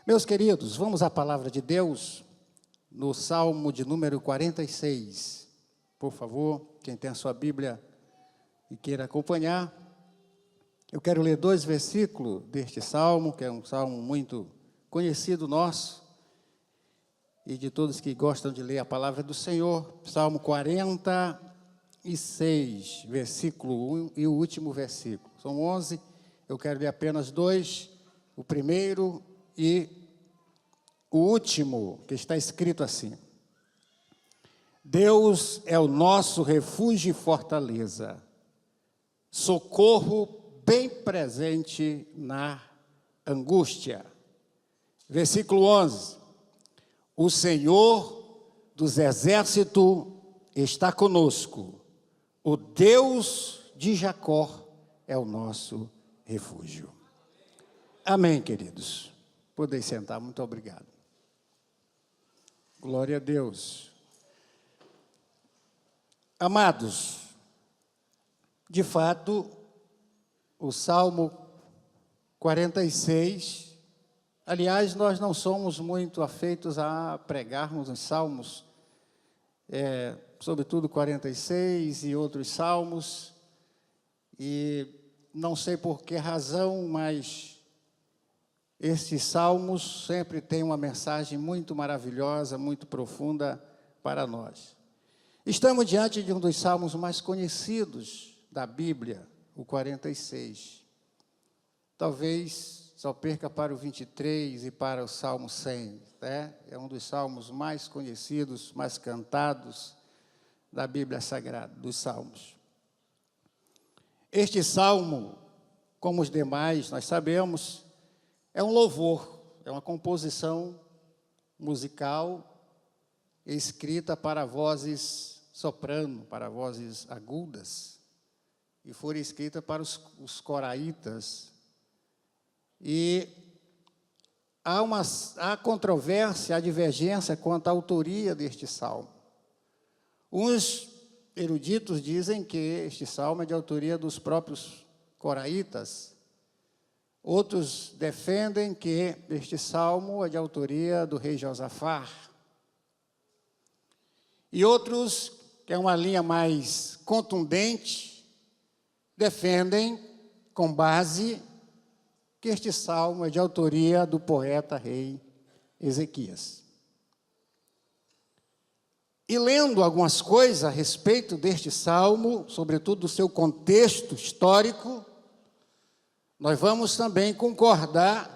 Meus queridos, vamos à palavra de Deus no Salmo de número 46. Por favor, quem tem a sua Bíblia e queira acompanhar. Eu quero ler 2 versículos deste salmo, que é um salmo muito conhecido nosso, e de todos que gostam de ler a palavra do Senhor. Salmo 46, versículo 1 e o último versículo. São 11, eu quero ler apenas 2, o primeiro e o último, que está escrito assim: Deus é o nosso refúgio e fortaleza, socorro bem presente na angústia. Versículo 11: O Senhor dos exércitos está conosco, o Deus de Jacó é o nosso refúgio. Amém, queridos. Podem sentar, muito obrigado. Glória a Deus. Amados, de fato, o Salmo 46, aliás, nós não somos muito afeitos a pregarmos os salmos, sobretudo 46 e outros salmos, e não sei por que razão, mas estes salmos sempre têm uma mensagem muito maravilhosa, muito profunda para nós. Estamos diante de um dos salmos mais conhecidos da Bíblia, o 46. Talvez só perca para o 23 e para o Salmo 100, né? É um dos salmos mais conhecidos, mais cantados da Bíblia Sagrada, dos salmos. Este salmo, como os demais, nós sabemos, é um louvor, é uma composição musical escrita para vozes soprano, para vozes agudas, e foi escrita para os coraitas. E há controvérsia, há divergência quanto à autoria deste salmo. Uns eruditos dizem que este salmo é de autoria dos próprios coraitas. Outros defendem que este salmo é de autoria do rei Josafá. E outros, que é uma linha mais contundente, defendem, com base, que este salmo é de autoria do poeta rei Ezequias. E lendo algumas coisas a respeito deste salmo, sobretudo do seu contexto histórico, nós vamos também concordar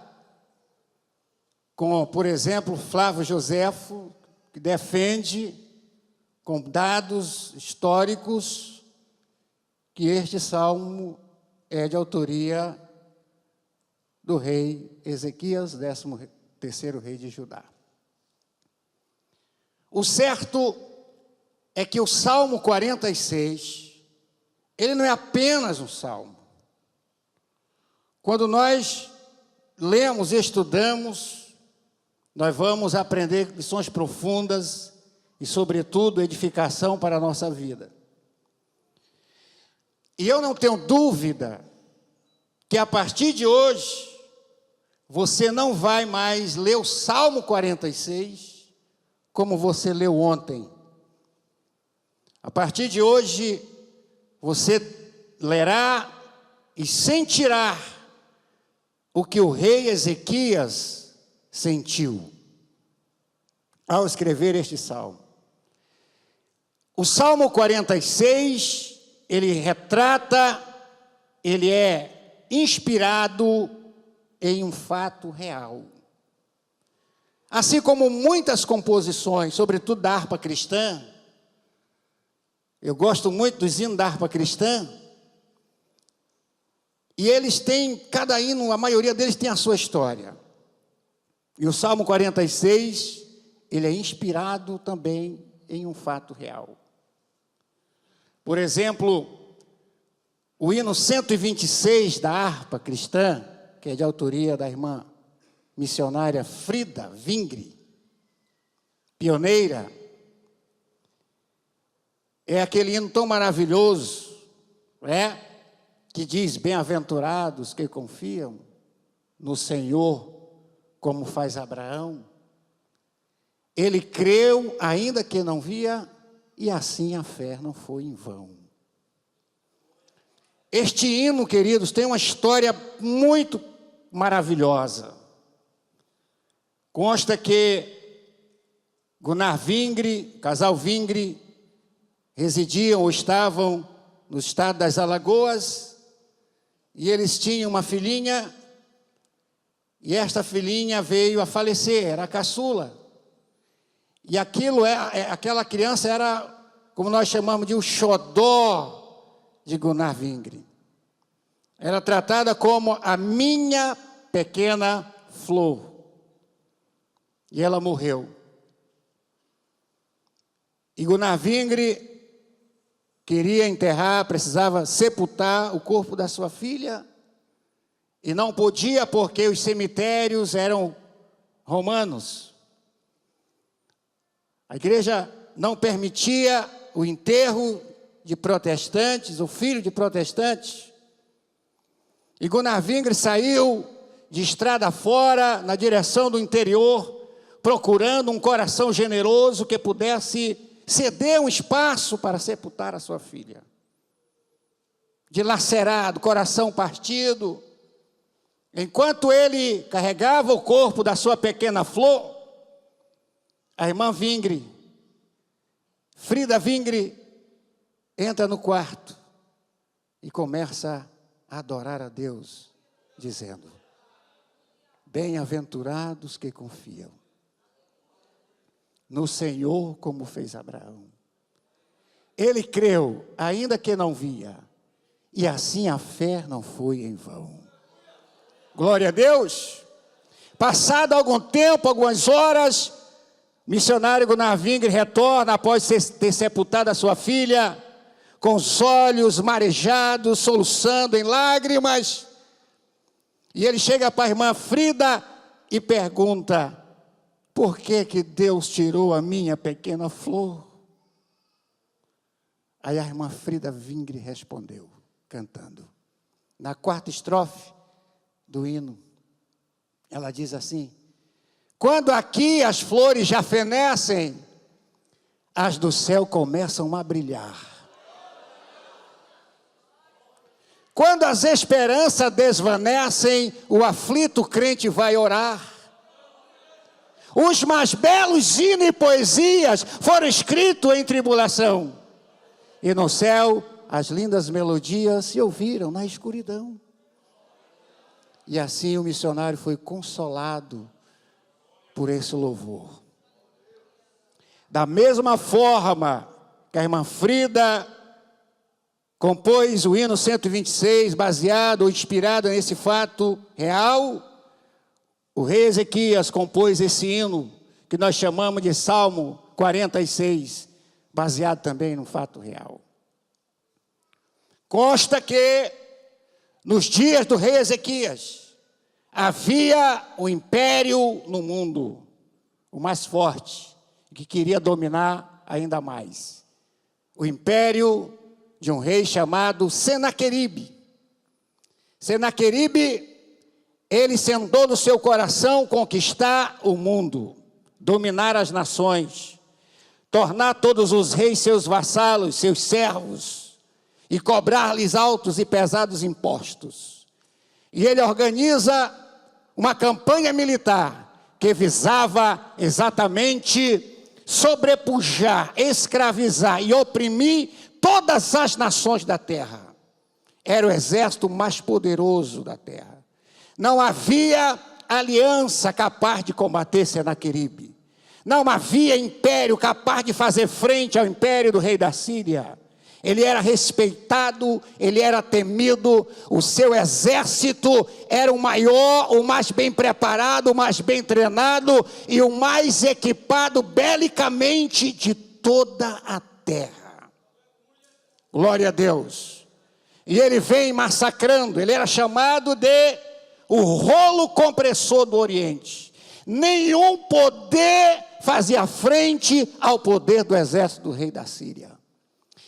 com, por exemplo, Flávio Joséfo, que defende, com dados históricos, que este salmo é de autoria do rei Ezequias, 13º rei de Judá. O certo é que o Salmo 46, ele não é apenas um salmo. Quando nós lemos e estudamos, nós vamos aprender lições profundas e, sobretudo, edificação para a nossa vida. E eu não tenho dúvida que, a partir de hoje, você não vai mais ler o Salmo 46 como você leu ontem. A partir de hoje, você lerá e sentirá o que o rei Ezequias sentiu ao escrever este salmo. O Salmo 46, ele retrata, ele é inspirado em um fato real. Assim como muitas composições, sobretudo da harpa cristã, eu gosto muito dos hinos da harpa cristã, e eles têm, cada hino, a maioria deles tem a sua história. E o Salmo 46, ele é inspirado também em um fato real. Por exemplo, o hino 126 da harpa cristã, que é de autoria da irmã missionária Frida Vingre, pioneira, é aquele hino tão maravilhoso, que diz: bem-aventurados que confiam no Senhor como faz Abraão, ele creu ainda que não via, e assim a fé não foi em vão. Este hino, queridos, tem uma história muito maravilhosa. Consta que Gunnar Vingre, casal Vingre, residiam ou estavam no estado das Alagoas, e eles tinham uma filhinha, e esta filhinha veio a falecer, era a caçula. E aquela criança era, como nós chamamos de o xodó de Gunnar Vingre. Era tratada como a minha pequena flor. E ela morreu. E Gunnar Vingre queria enterrar, precisava sepultar o corpo da sua filha, e não podia porque os cemitérios eram romanos. A igreja não permitia o enterro de protestantes, o filho de protestantes. E Gunnar Vingre saiu de estrada fora, na direção do interior, procurando um coração generoso que pudesse ceder um espaço para sepultar a sua filha. Dilacerado, coração partido. Enquanto ele carregava o corpo da sua pequena flor, a irmã Vingre, Frida Vingre, entra no quarto e começa a adorar a Deus, dizendo: bem-aventurados que confiam no Senhor, como fez Abraão. Ele creu, ainda que não via, e assim a fé não foi em vão. Glória a Deus. Passado algum tempo, algumas horas, missionário Gunnar Vingre retorna após ter sepultado a sua filha, com os olhos marejados, soluçando em lágrimas. E ele chega para a irmã Frida e pergunta: por que que Deus tirou a minha pequena flor? Aí a irmã Frida Vingre respondeu, cantando. Na quarta estrofe do hino, ela diz assim: quando aqui as flores já fenecem, as do céu começam a brilhar. Quando as esperanças desvanecem, o aflito crente vai orar. Os mais belos hinos e poesias foram escritos em tribulação. E no céu, as lindas melodias se ouviram na escuridão. E assim o missionário foi consolado por esse louvor. Da mesma forma que a irmã Frida compôs o hino 126, baseado ou inspirado nesse fato real, o rei Ezequias compôs esse hino, que nós chamamos de Salmo 46, baseado também no fato real. Consta que, nos dias do rei Ezequias, havia um império no mundo, o mais forte, que queria dominar ainda mais. O império de um rei chamado Senaqueribe. Senaqueribe, ele sentou no seu coração conquistar o mundo, dominar as nações, tornar todos os reis seus vassalos, seus servos, e cobrar-lhes altos e pesados impostos. E ele organiza uma campanha militar que visava exatamente sobrepujar, escravizar e oprimir todas as nações da terra. Era o exército mais poderoso da terra. Não havia aliança capaz de combater Senaqueribe. Não havia império capaz de fazer frente ao império do rei da Síria. Ele era respeitado, ele era temido, o seu exército era o maior, o mais bem preparado, o mais bem treinado e o mais equipado belicamente de toda a terra. Glória a Deus. E ele vem massacrando, ele era chamado de o rolo compressor do Oriente. Nenhum poder fazia frente ao poder do exército do rei da Síria.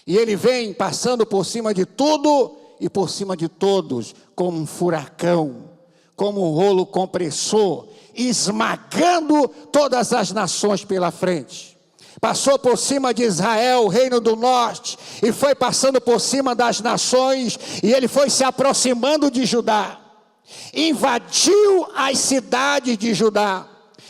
E ele vem passando por cima de tudo e por cima de todos, como um furacão, como um rolo compressor, esmagando todas as nações pela frente. Passou por cima de Israel, o reino do norte, e foi passando por cima das nações, e ele foi se aproximando de Judá. Invadiu as cidades de Judá.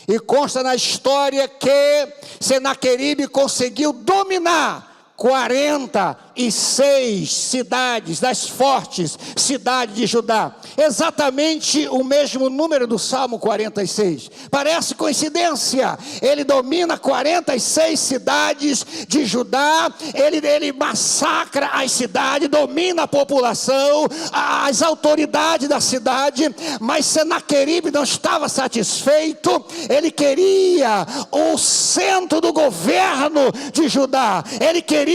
E consta na história que Senaqueribe conseguiu dominar 46 cidades, das fortes cidades de Judá. Exatamente o mesmo número do Salmo 46. Parece coincidência. Ele domina 46 cidades de Judá. Ele massacra as cidades, domina a população, as autoridades da cidade. Mas Senaqueribe não estava satisfeito. Ele queria o centro do governo de Judá. Ele queria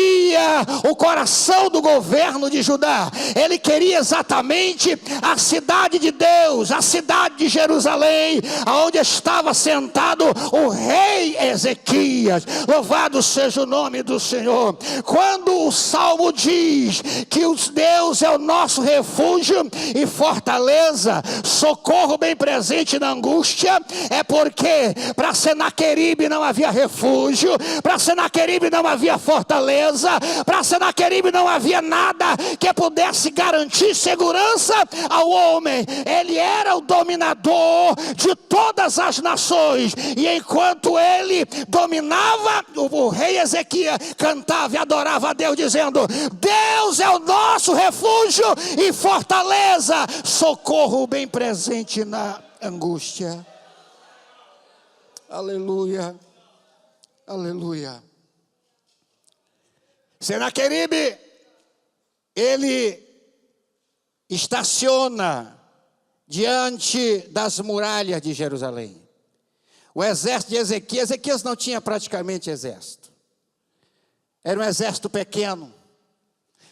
o coração do governo de Judá. Ele queria exatamente a cidade de Deus, a cidade de Jerusalém, onde estava sentado o rei Ezequias. Louvado seja o nome do Senhor. Quando o Salmo diz que Deus é o nosso refúgio e fortaleza, socorro bem presente na angústia, é porque para Senaqueribe não havia refúgio, para Senaqueribe não havia fortaleza, para Senaqueribe não havia nada que pudesse garantir segurança ao homem. Ele era o dominador de todas as nações, e enquanto ele dominava, o rei Ezequias cantava e adorava a Deus, dizendo: Deus é o nosso refúgio e fortaleza, socorro bem presente na angústia. Aleluia, aleluia. Senaqueribe, ele estaciona diante das muralhas de Jerusalém. O exército de Ezequias não tinha praticamente exército. Era um exército pequeno.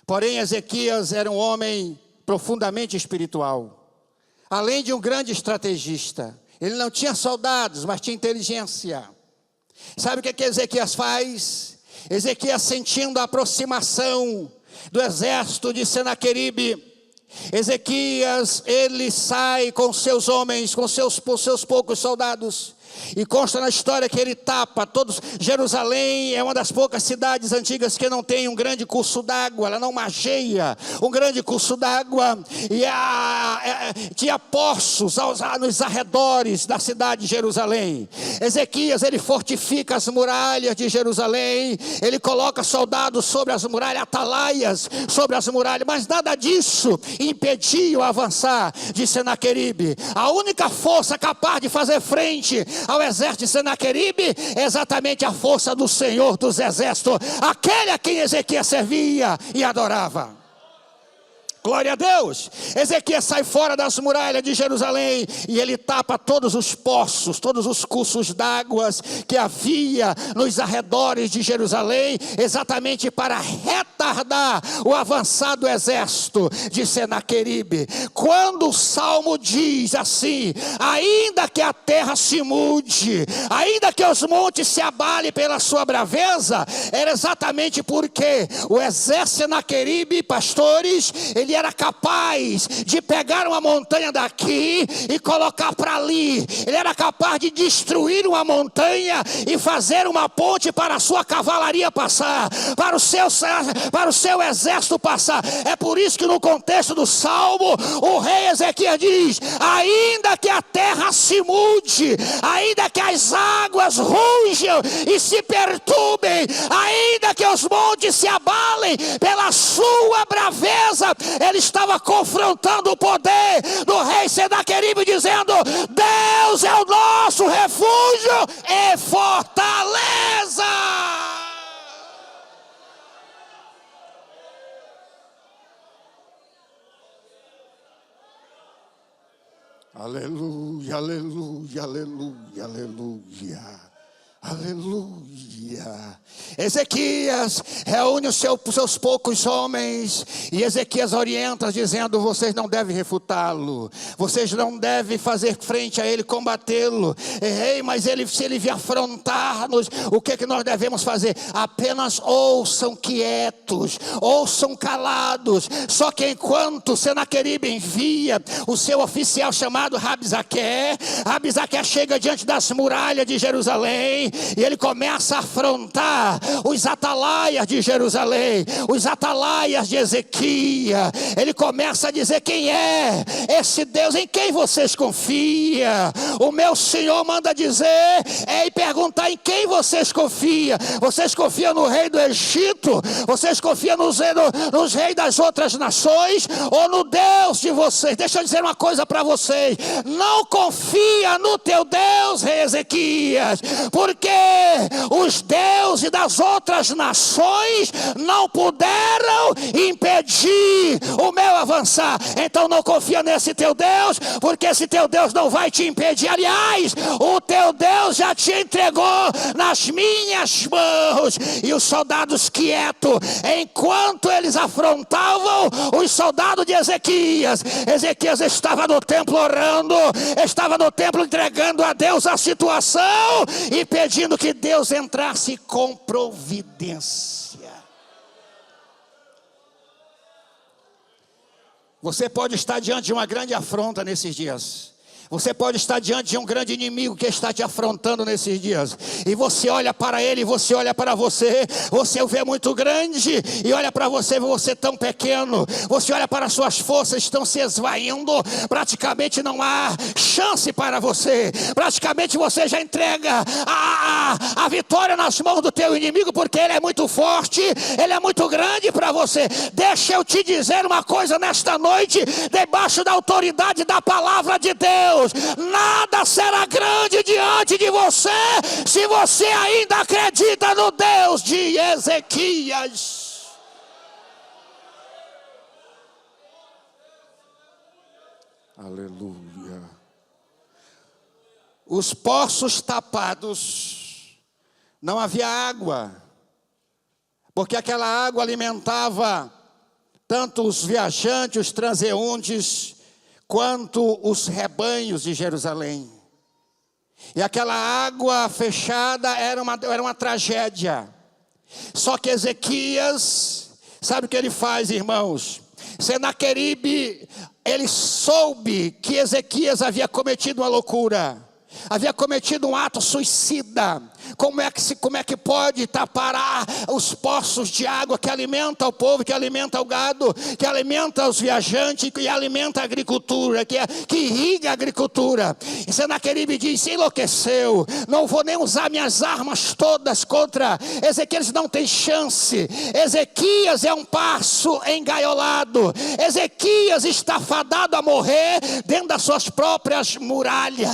Porém, Ezequias era um homem profundamente espiritual. Além de um grande estrategista. Ele não tinha soldados, mas tinha inteligência. Sabe o que Ezequias faz? Ezequias, sentindo a aproximação do exército de Senaqueribe, Ezequias, ele sai com seus homens, com seus poucos soldados. E consta na história que ele tapa todos. Jerusalém é uma das poucas cidades antigas que não tem um grande curso d'água. Ela não margeia um grande curso d'água. E tinha poços nos arredores da cidade de Jerusalém. Ezequias, ele fortifica as muralhas de Jerusalém. Ele coloca soldados sobre as muralhas, atalaias sobre as muralhas. Mas nada disso impedia o avançar de Senaqueribe. A única força capaz de fazer frente ao exército de Senaqueribe é exatamente a força do Senhor dos exércitos, aquele a quem Ezequias servia e adorava. Glória a Deus. Ezequias sai fora das muralhas de Jerusalém e ele tapa todos os poços, todos os cursos d'água que havia nos arredores de Jerusalém, exatamente para retardar o avançado exército de Senaqueribe. Quando o Salmo diz assim: ainda que a terra se mude, ainda que os montes se abalem pela sua braveza, era exatamente porque o exército de Senaqueribe, pastores, ele era capaz de pegar uma montanha daqui e colocar para ali. Ele era capaz de destruir uma montanha e fazer uma ponte para a sua cavalaria passar, para o seu exército passar. É por isso que no contexto do Salmo, o rei Ezequias diz: ainda que a terra se mude, ainda que as águas rujam e se perturbem, ainda que os montes se abalem pela sua braveza, ele estava confrontando o poder do rei Senaqueribe, dizendo: Deus é o nosso refúgio e fortaleza. Aleluia, aleluia, aleluia, aleluia. Aleluia. Ezequias reúne os seus poucos homens, e Ezequias orienta dizendo: vocês não devem refutá-lo, vocês não devem fazer frente a ele, combatê-lo. Ei, mas se ele vier afrontar-nos, o que nós devemos fazer? Apenas ouçam quietos, ouçam calados. Só que enquanto Senaqueribe envia o seu oficial chamado Rabsaque chega diante das muralhas de Jerusalém, e ele começa a afrontar os atalaias de Jerusalém, os atalaias de Ezequias. Ele começa a dizer: quem é esse Deus em quem vocês confiam? O meu Senhor manda dizer e perguntar: em quem vocês confiam? Vocês confiam no rei do Egito? Vocês confiam nos reis das outras nações? Ou no Deus de vocês? Deixa eu dizer uma coisa para vocês: não confia no teu Deus, rei Ezequias, porque os deuses das outras nações não puderam impedir o meu avançar. Então não confia nesse teu Deus, porque esse teu Deus não vai te impedir. Aliás, o teu Deus já te entregou nas minhas mãos. E os soldados quietos, enquanto eles afrontavam os soldados de Ezequias estava no templo orando, estava no templo entregando a Deus a situação e pedindo que Deus entrasse com providência. Você pode estar diante de uma grande afronta nesses dias. Você pode estar diante de um grande inimigo que está te afrontando nesses dias. E você olha para ele, você olha para você. Você o vê muito grande e olha para você, vê você tão pequeno. Você olha para suas forças, estão se esvaindo. Praticamente não há chance para você. Praticamente você já entrega a vitória nas mãos do teu inimigo, porque ele é muito forte, ele é muito grande para você. Deixa eu te dizer uma coisa nesta noite, debaixo da autoridade da palavra de Deus: nada será grande diante de você, se você ainda acredita no Deus de Ezequias. Aleluia. Os poços tapados, não havia água, porque aquela água alimentava tanto os viajantes, os transeuntes, quanto os rebanhos de Jerusalém. E aquela água fechada era uma tragédia. Só que Ezequias, sabe o que ele faz, irmãos? Senaqueribe, ele soube que Ezequias havia cometido uma loucura, havia cometido um ato suicida. Como é que pode tapar os poços de água que alimenta o povo, que alimenta o gado, que alimenta os viajantes, que alimenta a agricultura, que irriga a agricultura? E Senaqueribe diz: enlouqueceu, não vou nem usar minhas armas todas contra Ezequias, não tem chance. Ezequias é um passo engaiolado, Ezequias está fadado a morrer dentro das suas próprias muralhas.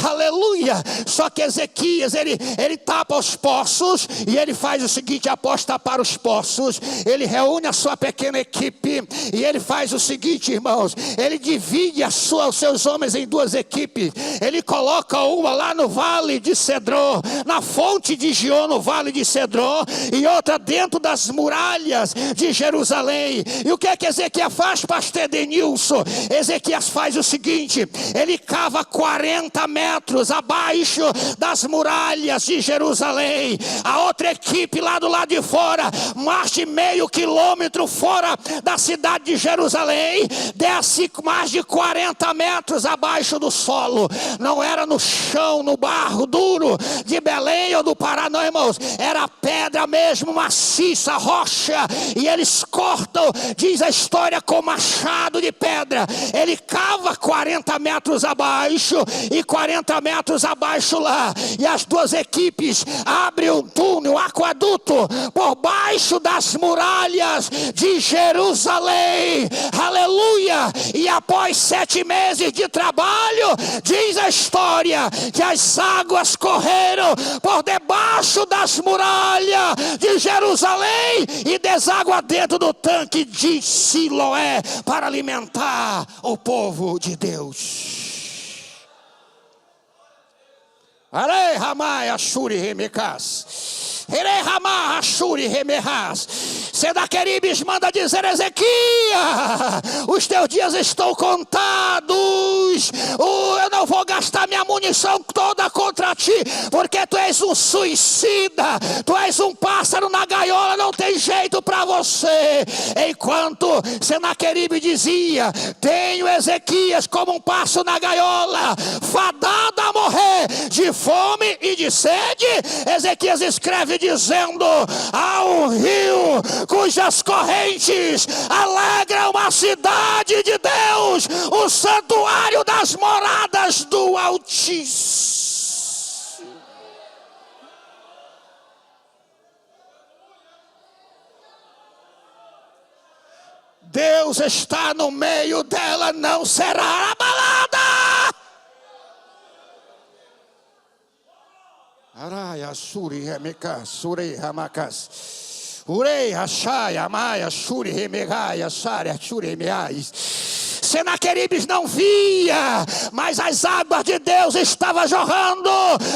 Aleluia. Só que Ezequias, ele tapa os poços, e ele faz o seguinte: após tapar os poços, ele reúne a sua pequena equipe, e ele faz o seguinte, irmãos: ele divide os seus homens em duas equipes. Ele coloca uma lá no vale de Cedron, na fonte de Gion, no vale de Cedron, e outra dentro das muralhas de Jerusalém. E o que é que Ezequias faz, pastor Edenilson? Ezequias faz o seguinte: ele cava 40 metros abaixo das muralhas de Jerusalém. A outra equipe lá do lado de fora, mais de meio quilômetro fora da cidade de Jerusalém, desce mais de 40 metros abaixo do solo. Não era no chão, no barro duro de Belém ou do Pará, não, irmãos. Era pedra mesmo, maciça, rocha. E eles cortam, diz a história, com machado de pedra. Ele cava 40 metros abaixo e 40 metros abaixo lá. E as duas equipes abrem um túnel, um aqueduto por baixo das muralhas de Jerusalém. Aleluia. E após 7 meses de trabalho, diz a história que as águas correram por debaixo das muralhas de Jerusalém e deságua dentro do tanque de Siloé para alimentar o povo de Deus. Arei Ramai Ashuri Remecas. Erei Ramai Ashuri Remehas. Senaqueribes manda dizer: Ezequias, os teus dias estão contados. Eu não vou gastar minha munição toda contra ti, porque tu és um suicida, tu és um pássaro na gaiola, não tem jeito para você. Enquanto Senaqueribe dizia: tenho Ezequias como um pássaro na gaiola, fadado a morrer de fome e de sede, Ezequias escreve dizendo: há um rio cujas correntes alegram a cidade de Deus, o santuário das moradas do Altíssimo. Deus está no meio dela, não será abalada. Araya Suri Remecas, Suri Ramacas. Urei, Achai, Amaia, Shuri, Remegai, Achari, Achuri, Remeais. Senaqueribes não via, mas as águas de Deus estavam jorrando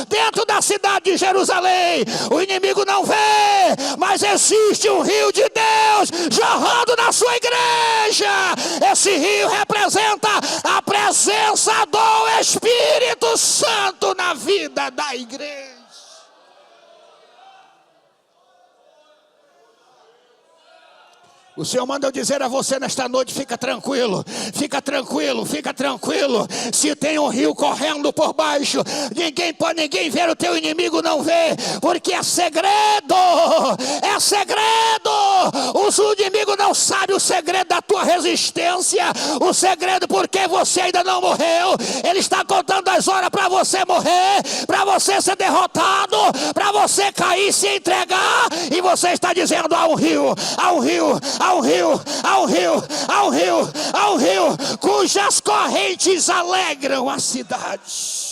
dentro da cidade de Jerusalém. O inimigo não vê, mas existe um rio de Deus jorrando na sua igreja. Esse rio representa a presença do Espírito Santo na vida da igreja. O Senhor manda eu dizer a você nesta noite: fica tranquilo, fica tranquilo, fica tranquilo. Se tem um rio correndo por baixo, ninguém ver, o teu inimigo não vê, porque é segredo, é segredo. O inimigo não sabe o segredo da tua resistência, o segredo porque você ainda não morreu. Ele está contando as horas para você morrer, para você ser derrotado, para você cair, se entregar, e você está dizendo: há um rio, há um rio, há um rio, há um rio, há um rio, há um rio, cujas correntes alegram a cidade.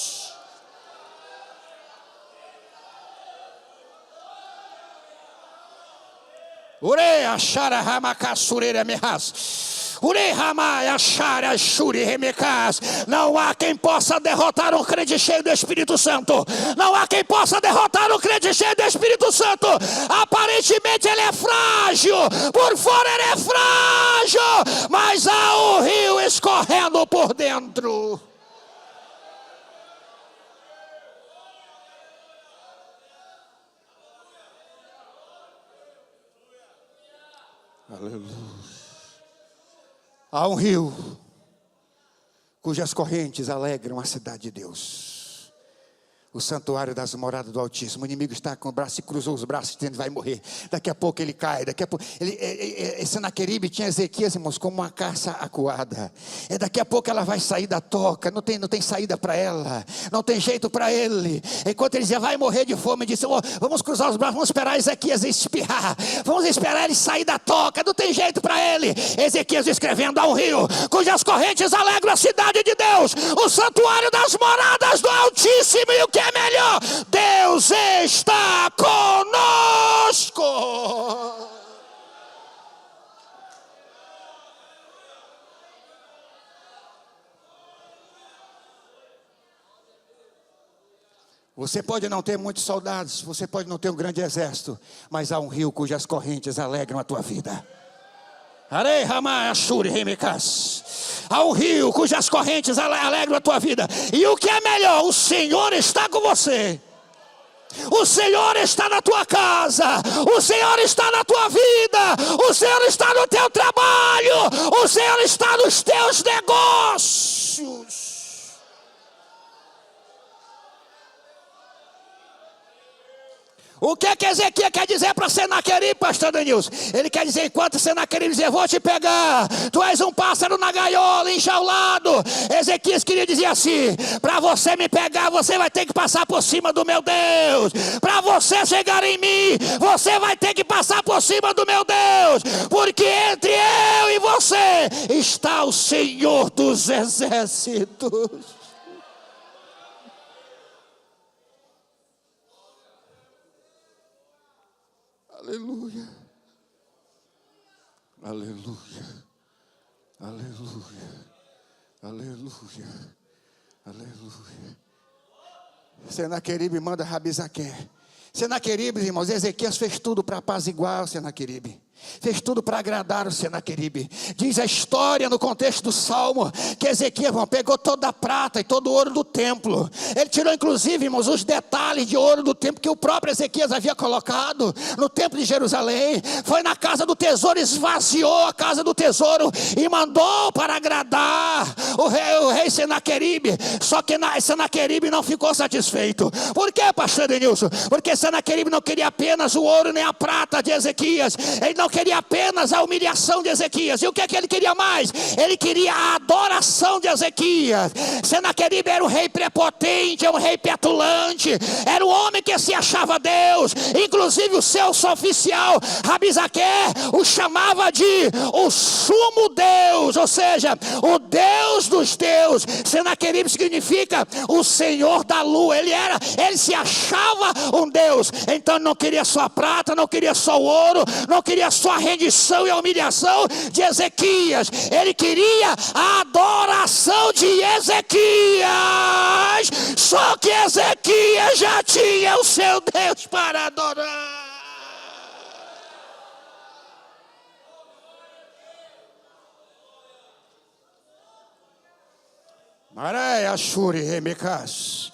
Urei achara ramacassureira merras. Urei ramai achara shuri remecas. Não há quem possa derrotar um crente cheio do Espírito Santo. Não há quem possa derrotar um crente cheio do Espírito Santo. Aparentemente ele é frágil, por fora ele é frágil, mas há um rio escorrendo por dentro. Aleluia. Há um rio cujas correntes alegram a cidade de Deus, o santuário das moradas do Altíssimo. O inimigo está com o braço e cruzou os braços dizendo: vai morrer. Daqui a pouco ele cai. Daqui a pouco Senaqueribe tinha Ezequias, irmãos, como uma caça acuada. Daqui a pouco ela vai sair da toca. Não tem saída para ela, não tem jeito para ele. Enquanto ele dizia: vai morrer de fome, ele disse: vamos cruzar os braços, vamos esperar Ezequias espirrar, vamos esperar ele sair da toca. Não tem jeito para ele. Ezequias escrevendo: há um rio cujas correntes alegram a cidade de Deus, o santuário das moradas do Altíssimo. E o que é melhor? Deus está conosco. Você pode não ter muitos soldados, você pode não ter um grande exército, mas há um rio cujas correntes alegram a tua vida. Arei Ramai Ashuri Remecas. Há um rio cujas correntes alegram a tua vida. E o que é melhor? O Senhor está com você. O Senhor está na tua casa, o Senhor está na tua vida, o Senhor está no teu trabalho, o Senhor está nos teus negócios. O que Ezequias quer dizer para Senaqueribe, pastor Denilson? Ele quer dizer: enquanto Senaqueribe dizer: vou te pegar, tu és um pássaro na gaiola, enjaulado. Ezequias queria dizer assim: para você me pegar, você vai ter que passar por cima do meu Deus. Para você chegar em mim, você vai ter que passar por cima do meu Deus. Porque entre eu e você está o Senhor dos exércitos. Aleluia, aleluia, aleluia, aleluia, aleluia. Senaqueribe manda Rabisaque. Senaqueribe, irmãos, Ezequias fez tudo para apaziguar o Senaqueribe. Fez tudo para agradar o Senaqueribe. Diz a história no contexto do Salmo que Ezequias, irmão, pegou toda a prata e todo o ouro do templo. Ele tirou inclusive, irmãos, os detalhes de ouro do templo que o próprio Ezequias havia colocado no templo de Jerusalém. Foi na casa do tesouro, esvaziou a casa do tesouro e mandou para agradar o rei Senaqueribe. Só que Senaqueribe não ficou satisfeito. Por quê, pastor Denilson? Porque Senaqueribe não queria apenas o ouro nem a prata de Ezequias. Ele não queria apenas a humilhação de Ezequias. E o que é que ele queria mais? Ele queria a adoração de Ezequias. Senaqueribe era um rei prepotente, era um rei petulante, era um homem que se achava Deus. Inclusive o seu oficial Rabisaque o chamava de o sumo Deus, ou seja, o Deus dos deuses. Senaqueribe significa o Senhor da lua. Ele se achava um Deus. Então não queria só a prata, não queria só o ouro, não queria só a rendição e a humilhação de Ezequias. Ele queria a adoração de Ezequias. Só que Ezequias já tinha o seu Deus para adorar. Maré Ashuri Remicas.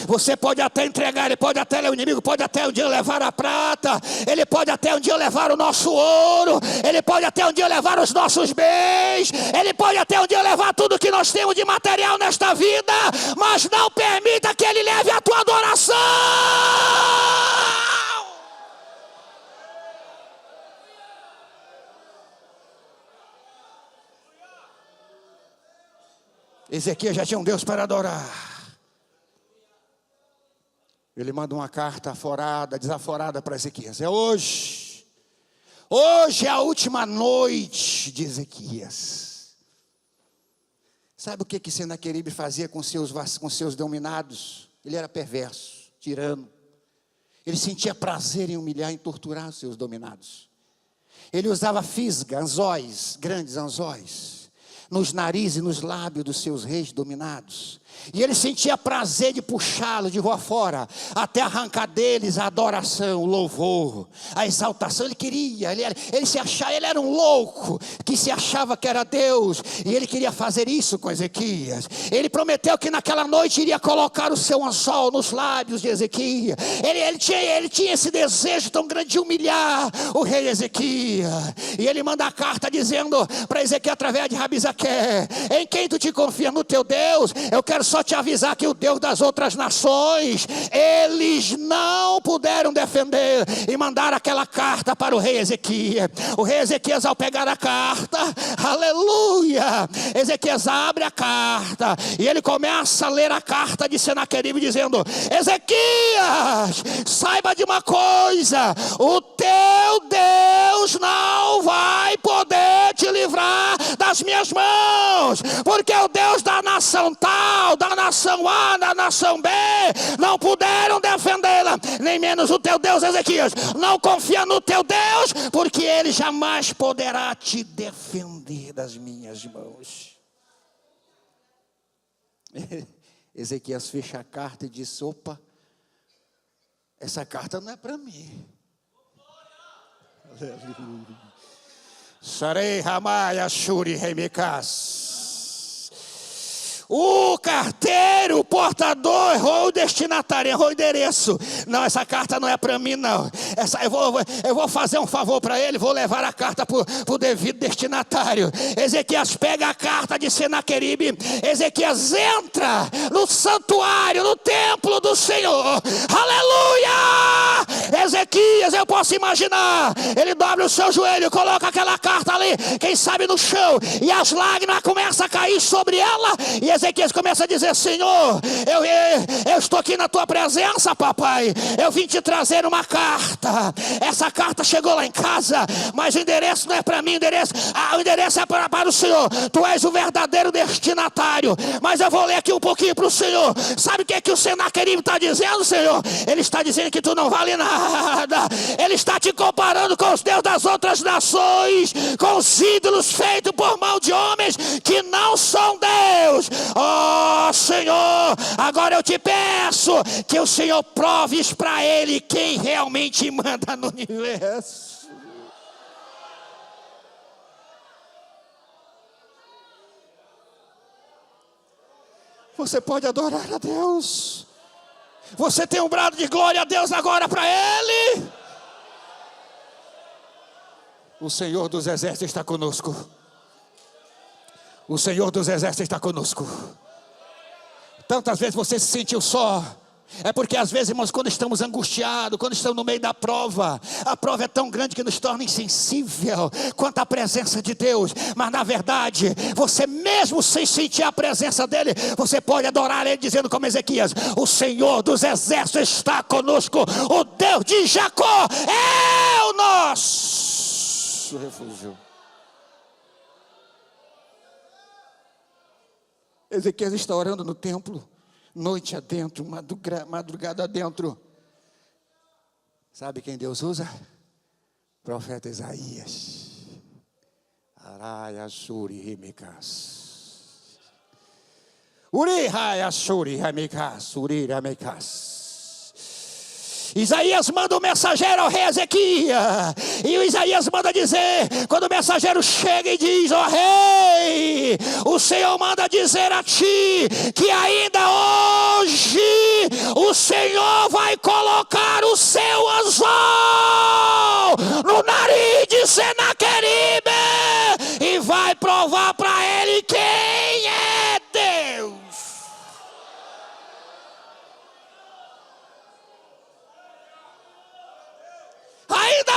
Você pode até entregar, ele pode até, o inimigo pode até um dia levar a prata, ele pode até um dia levar o nosso ouro, ele pode até um dia levar os nossos bens, ele pode até um dia levar tudo que nós temos de material nesta vida, mas não permita que ele leve a tua adoração. Ezequias já tinha um Deus para adorar. Ele manda uma carta desaforada para Ezequias. É hoje. Hoje é a última noite de Ezequias. Sabe o que Senaqueribe fazia com seus dominados? Ele era perverso, tirano. Ele sentia prazer em humilhar e torturar os seus dominados. Ele usava fisga, anzóis, grandes anzóis, nos narizes e nos lábios dos seus reis dominados. E ele sentia prazer de puxá-los de rua fora, até arrancar deles a adoração, o louvor, a exaltação. Ele queria, ele se achava, ele era um louco, que se achava que era Deus, e ele queria fazer isso com Ezequias. Ele prometeu que naquela noite iria colocar o seu anzol nos lábios de Ezequias. Ele tinha esse desejo tão grande de humilhar o rei Ezequias. E ele manda a carta dizendo para Ezequias através de Rabisaque: em quem tu te confia? No teu Deus? Eu quero só te avisar que o Deus das outras nações, eles não puderam defender, e mandaram aquela carta para o rei Ezequias. O rei Ezequias, ao pegar a carta, aleluia, Ezequias abre a carta e ele começa a ler a carta de Senaqueribe dizendo: Ezequias, saiba de uma coisa, o teu Deus não vai poder te livrar das minhas mãos, porque o Deus da nação tal, da nação A, da nação B, não puderam defendê-la, nem menos o teu Deus. Ezequias, não confia no teu Deus, porque ele jamais poderá te defender das minhas mãos. Ezequias fecha a carta e diz: opa, essa carta não é para mim. Sarei Ramai Ashuri Remicas. O carteiro, o portador errou o destinatário, errou o endereço. Não, essa carta não é para mim, não. Eu vou fazer um favor para ele, vou levar a carta para o devido destinatário. Ezequias pega a carta de Senaqueribe. Ezequias entra no santuário, no templo do Senhor. Aleluia! Ezequias, eu posso imaginar, ele dobra o seu joelho, coloca aquela carta ali, quem sabe no chão, e as lágrimas começam a cair sobre ela. E Ezequias começa a dizer: Senhor, eu estou aqui na tua presença, papai. Eu vim te trazer uma carta. Essa carta chegou lá em casa, mas o endereço não é para mim, o endereço é para o Senhor. Tu és o verdadeiro destinatário. Mas eu vou ler aqui um pouquinho para o Senhor. Sabe o que o Senaqueribe está dizendo, Senhor? Ele está dizendo que tu não vale nada. nada. Ele está te comparando com os deuses das outras nações, com os ídolos feitos por mão de homens que não são Deus. Oh Senhor, agora eu te peço que o Senhor proves para ele quem realmente manda no universo. Você pode adorar a Deus. Você tem um brado de glória a Deus agora para Ele. O Senhor dos Exércitos está conosco. O Senhor dos Exércitos está conosco. Tantas vezes você se sentiu só. É porque às vezes, irmãos, quando estamos angustiados, quando estamos no meio da prova, a prova é tão grande que nos torna insensível quanto à presença de Deus. Mas na verdade, você mesmo sem sentir a presença dele, você pode adorar ele dizendo como Ezequias: o Senhor dos Exércitos está conosco, o Deus de Jacó é o nosso refúgio. Ezequias está orando no templo, noite adentro, madrugada adentro. Sabe quem Deus usa? Profeta Isaías. Araia Suri Remikas. Uri Raia Suri Remikas. Uri Remikas. Isaías manda um mensageiro ao rei Ezequias. E o Isaías manda dizer, quando o mensageiro chega e diz: ó rei, o Senhor manda dizer a ti que ainda hoje o Senhor vai colocar o seu anzol no nariz de Senaqueribe e vai provar para ele quem é Deus. Ainda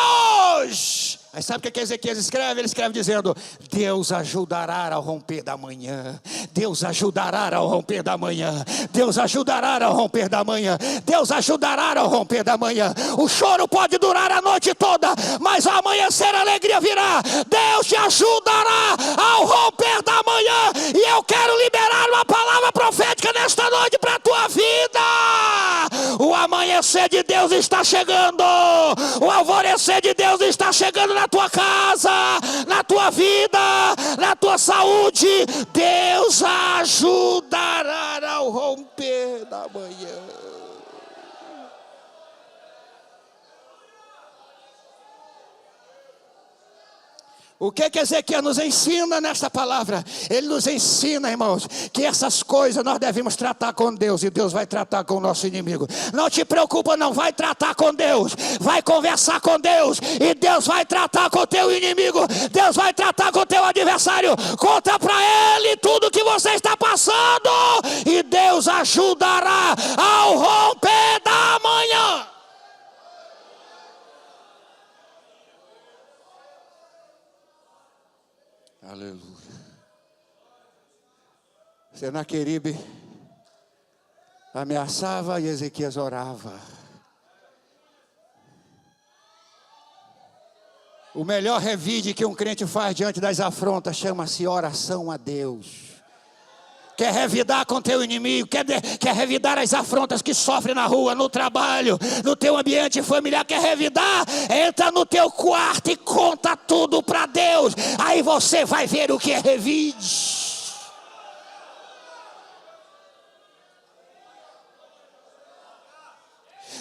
hoje. Aí sabe o que Ezequias escreve? Ele escreve dizendo: Deus ajudará ao romper da manhã. Deus ajudará ao romper da manhã. Deus ajudará ao romper da manhã. Deus ajudará ao romper da manhã. O choro pode durar a noite toda, mas ao amanhecer a alegria virá. Deus te ajudará ao romper da manhã. E eu quero liberar uma palavra profética nesta noite para a tua vida. O amanhecer de Deus está chegando. O alvorecer de Deus está chegando na tua casa, na tua vida, na tua saúde. Deus ajudará ao romper da manhã. O que Ezequias nos ensina nesta palavra? Ele nos ensina, irmãos, que essas coisas nós devemos tratar com Deus, e Deus vai tratar com o nosso inimigo. Não te preocupa, não, vai tratar com Deus, vai conversar com Deus, e Deus vai tratar com o teu inimigo. Deus vai tratar com o teu adversário. Conta para ele tudo que você está passando, e Deus ajudará ao romper da manhã. Aleluia. Senaqueribe ameaçava e Ezequias orava. O melhor revide que um crente faz diante das afrontas chama-se oração a Deus. Quer revidar com teu inimigo, quer revidar as afrontas que sofre na rua, no trabalho, no teu ambiente familiar, quer revidar? Entra no teu quarto e conta tudo para Deus. Aí você vai ver o que é revide.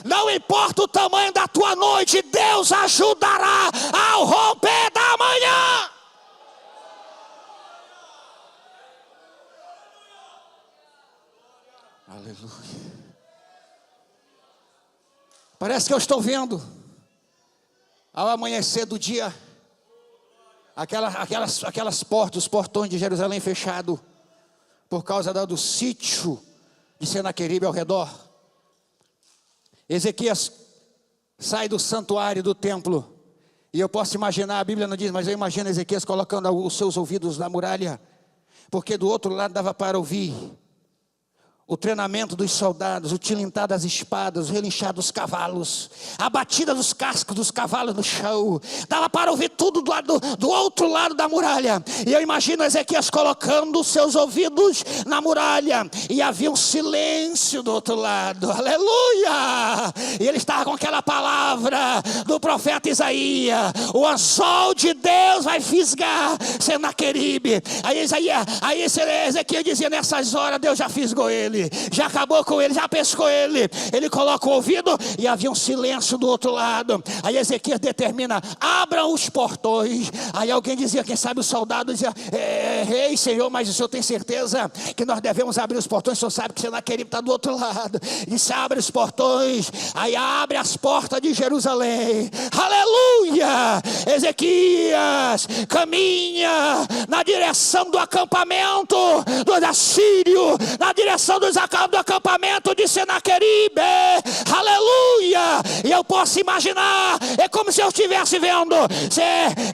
Não importa o tamanho da tua noite, Deus ajudará ao romper da manhã. Aleluia. Parece que eu estou vendo, ao amanhecer do dia, aquelas portas, os portões de Jerusalém fechados, por causa do sítio de Senaqueribe ao redor. Ezequias sai do santuário do templo, e eu posso imaginar, a Bíblia não diz, mas eu imagino Ezequias colocando os seus ouvidos na muralha, porque do outro lado dava para ouvir o treinamento dos soldados, o tilintar das espadas, o relinchar dos cavalos, a batida dos cascos dos cavalos no chão. Dava para ouvir tudo do outro lado da muralha. E eu imagino Ezequias colocando seus ouvidos na muralha. E havia um silêncio do outro lado. Aleluia! E ele estava com aquela palavra do profeta Isaías: o anzol de Deus vai fisgar Senaqueribe. Aí Ezequias dizia: nessas horas Deus já fisgou ele, já acabou com ele, já pescou ele. Ele coloca o ouvido e havia um silêncio do outro lado. Aí Ezequias determina: abram os portões. Aí alguém dizia, quem sabe o soldado dizia: rei, Senhor, mas o senhor tem certeza que nós devemos abrir os portões? O senhor sabe que Senaqueribe está do outro lado. Disse: abre os portões. Aí abre as portas de Jerusalém. Aleluia! Ezequias caminha na direção do acampamento dos assírios, na direção do acampamento de Senaqueribe. Aleluia! E eu posso imaginar, é como se eu estivesse vendo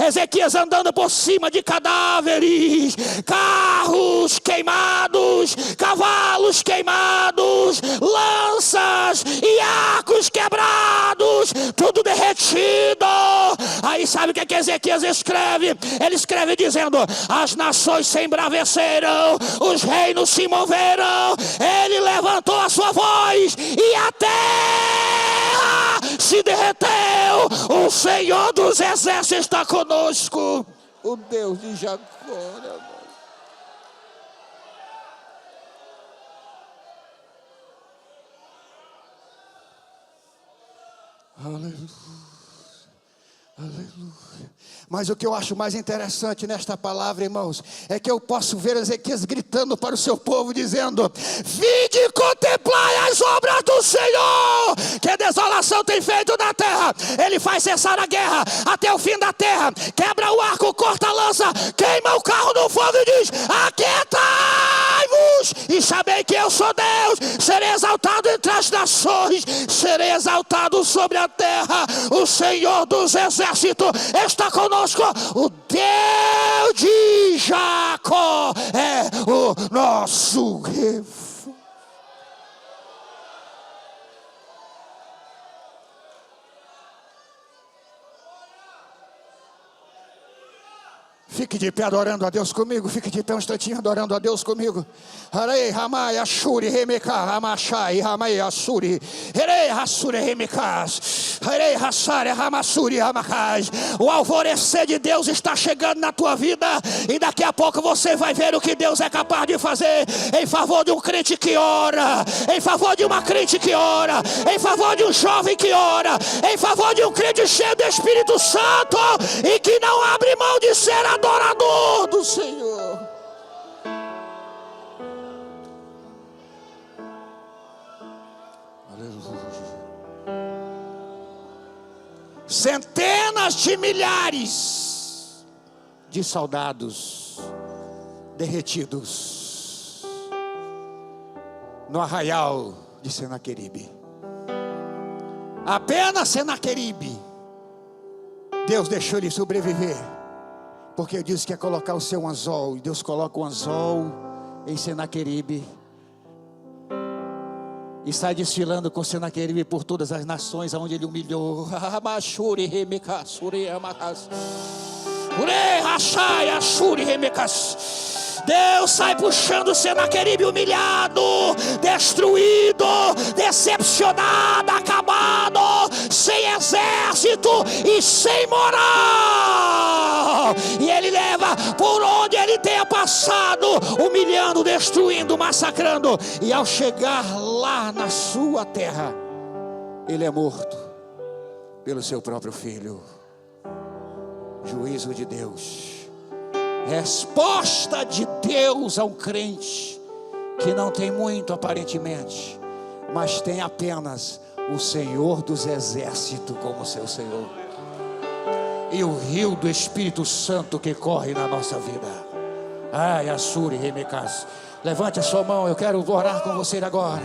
Ezequias andando por cima de cadáveres, carros queimados, cavalos queimados, lanças e arcos quebrados, tudo derretido. Aí sabe o que Ezequias escreve? Ele escreve dizendo: as nações se embravecerão, os reinos se moverão. Ele levantou a sua voz e a terra se derreteu. O Senhor dos exércitos está conosco, o Deus de Jacó. Aleluia. Aleluia. Mas o que eu acho mais interessante nesta palavra, irmãos, é que eu posso ver Ezequias gritando para o seu povo, dizendo: vinde e contemplai as obras do Senhor, que a desolação tem feito na terra. Ele faz cessar a guerra até o fim da terra, quebra o arco, corta a lança, queima o carro no fogo e diz: aquietai-vos e sabei que eu sou Deus. Serei exaltado entre as nações, serei exaltado sobre a terra. O Senhor dos exércitos está conosco. O Deus de Jacó é o nosso refúgio. Fique de pé adorando a Deus comigo. Fique de pé um instantinho adorando a Deus comigo. Harei Ramai Ashuri Remeka Ramashai Ramai Ashuri Herei Hasuri Remekas Herei Hassare Ramassuri Ramakais. O alvorecer de Deus está chegando na tua vida, e daqui a pouco você vai ver o que Deus é capaz de fazer em favor de um crente que ora, em favor de uma crente que ora, em favor de um jovem que ora, em favor de um crente cheio do Espírito Santo e que não abre mão de ser adorador do Senhor. Aleluia. Centenas de milhares de soldados derretidos no arraial de Senaqueribe. Apenas Senaqueribe, Deus deixou ele sobreviver, porque disse que ia colocar o seu anzol, e Deus coloca o anzol em Senaqueribe e sai desfilando com Senaqueribe por todas as nações aonde ele humilhou. Deus sai puxando Senaqueribe humilhado, destruído, decepcionado, acabado, sem exército e sem moral. E ele leva por onde ele tenha passado, humilhando, destruindo, massacrando. E ao chegar lá na sua terra, ele é morto pelo seu próprio filho. Juízo de Deus. Resposta de Deus a um crente que não tem muito aparentemente, mas tem apenas o Senhor dos exércitos como seu Senhor, e o rio do Espírito Santo que corre na nossa vida. Ai, Assuri Remekas. Levante a sua mão, eu quero orar com você agora.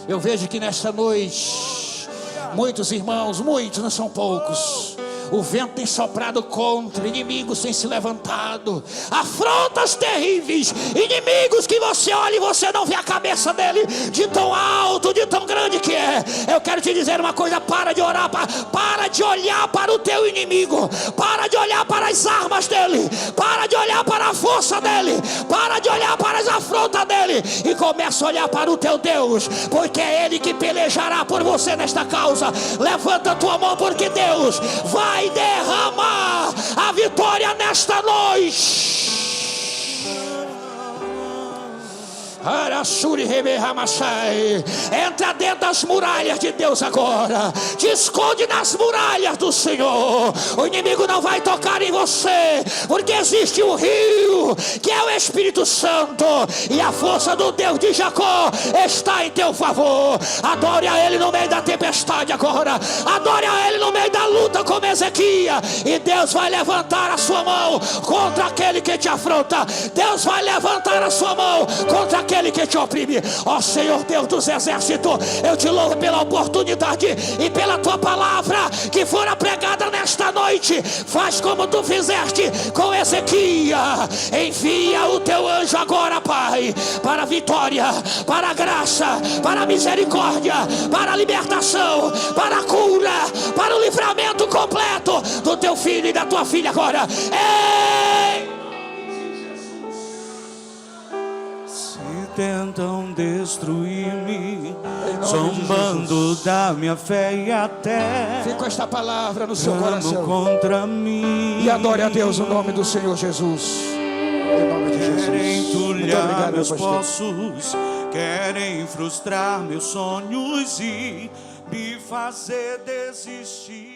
Eu vejo que nesta noite muitos irmãos, muitos, não são poucos, O vento tem soprado contra, inimigos têm se levantado, afrontas terríveis, inimigos que você olha e você não vê a cabeça dele, de tão alto, de tão grande que é. Eu quero te dizer uma coisa: para de orar, para de olhar para o teu inimigo, para de olhar para as armas dele, para de olhar para a força dele, para de olhar para as afrontas dele, e começa a olhar para o teu Deus, porque é ele que pelejará por você nesta causa. Levanta a tua mão, porque Deus vai derramar a vitória nesta noite. Entra dentro das muralhas de Deus agora. Te esconde nas muralhas do Senhor. O inimigo não vai tocar em você, porque existe um rio que é o Espírito Santo, e a força do Deus de Jacó está em teu favor. Adore a Ele no meio da tempestade agora. Adore a Ele no meio da luta como Ezequias. E Deus vai levantar a sua mão contra aquele que te afronta. Deus vai levantar a sua mão contra aquele que te oprime. Ó Senhor Deus dos exércitos, eu te louvo pela oportunidade e pela tua palavra que fora pregada nesta noite. Faz como tu fizeste com Ezequias. Envia o teu anjo agora, Pai, para a vitória, para a graça, para a misericórdia, para a libertação, para a cura, para o livramento completo do teu filho e da tua filha agora. Ei! Tentam destruir-me, zombando da minha fé, e até fica esta palavra no seu coração contra mim. E adore a Deus no nome do Senhor Jesus. Em nome de Jesus. Querem entulhar obrigado, meus meu pastor. poços, querem frustrar meus sonhos e me fazer desistir.